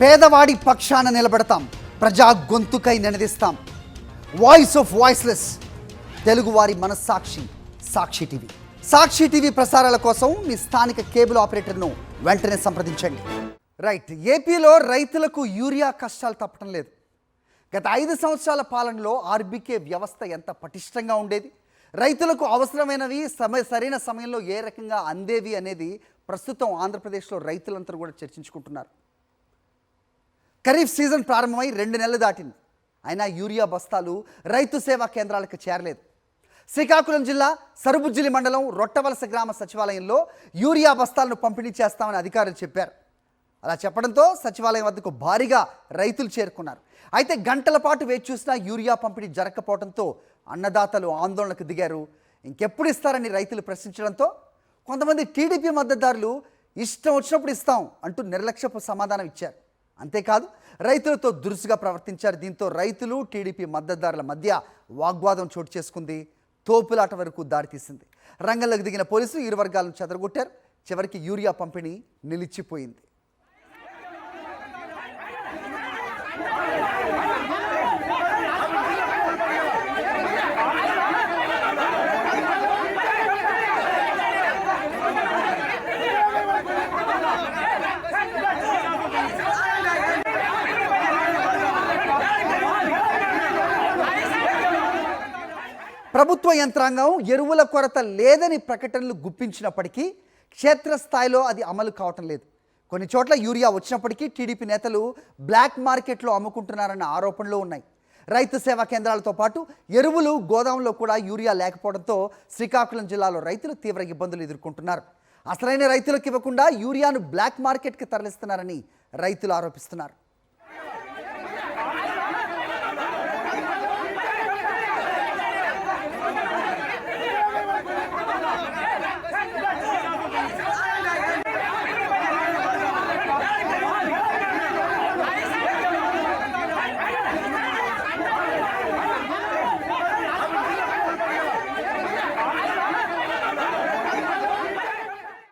పేదవాడి పక్షాన నిలబడతాం, ప్రజా గొంతుకై నినదిస్తాం. వాయిస్ ఆఫ్ వాయిస్లెస్, తెలుగువారి మనస్సాక్షి సాక్షి టీవీ. సాక్షి టీవీ ప్రసారాల కోసం మీ స్థానిక కేబుల్ ఆపరేటర్ను వెంటనే సంప్రదించండి. రైట్, ఏపీలో రైతులకు యూరియా కష్టాలు తప్పటం లేదు. గత 5 సంవత్సరాల పాలనలో ఆర్బీకే వ్యవస్థ ఎంత పటిష్టంగా ఉండేది, రైతులకు అవసరమైనవి సరైన సమయంలో ఏ రకంగా అందేవి అనేది ప్రస్తుతం ఆంధ్రప్రదేశ్లో రైతులంతా కూడా చర్చించుకుంటున్నారు. ఖరీఫ్ సీజన్ ప్రారంభమై 2 నెలలు దాటింది, అయినా యూరియా బస్తాలు రైతు సేవా కేంద్రాలకు చేరలేదు. శ్రీకాకుళం జిల్లా సరుబుజ్జిలి మండలం రొట్టవలస గ్రామ సచివాలయంలో యూరియా బస్తాలను పంపిణీ చేస్తామని అధికారులు చెప్పారు. అలా చెప్పడంతో సచివాలయం వద్దకు భారీగా రైతులు చేరుకున్నారు. అయితే గంటల పాటు వేచి చూసినా యూరియా పంపిణీ జరగకపోవడంతో అన్నదాతలు ఆందోళనకు దిగారు. ఇంకెప్పుడు ఇస్తారని రైతులు ప్రశ్నించడంతో కొంతమంది టీడీపీ మద్దతుదారులు ఇష్టం వచ్చినప్పుడు ఇస్తాం అంటూ నిర్లక్ష్యపు సమాధానం ఇచ్చారు. అంతేకాదు రైతులతో దురుసుగా ప్రవర్తించారు. దీంతో రైతులు టీడీపీ మద్దతుదారుల మధ్య వాగ్వాదం చోటు చేసుకుంది, తోపులాట వరకు దారితీసింది. రంగంలోకి దిగిన పోలీసులు ఇరు వర్గాలను చెదరగొట్టారు. చివరికి యూరియా పంపిణీ నిలిచిపోయింది. ప్రభుత్వ యంత్రాంగం ఎరువుల కొరత లేదని ప్రకటనలు గుప్పించినప్పటికీ క్షేత్రస్థాయిలో అది అమలు కావటం లేదు. కొన్ని చోట్ల యూరియా వచ్చినప్పటికీ టీడీపీ నేతలు బ్లాక్ మార్కెట్లో అమ్ముకుంటున్నారన్న ఆరోపణలు ఉన్నాయి. రైతు సేవా కేంద్రాలతో పాటు ఎరువులు గోదాంలో కూడా యూరియా లేకపోవడంతో శ్రీకాకుళం జిల్లాలో రైతులు తీవ్ర ఇబ్బందులు ఎదుర్కొంటున్నారు. అసలైన రైతులకు ఇవ్వకుండా యూరియాను బ్లాక్ మార్కెట్కి తరలిస్తున్నారని రైతులు ఆరోపిస్తున్నారు.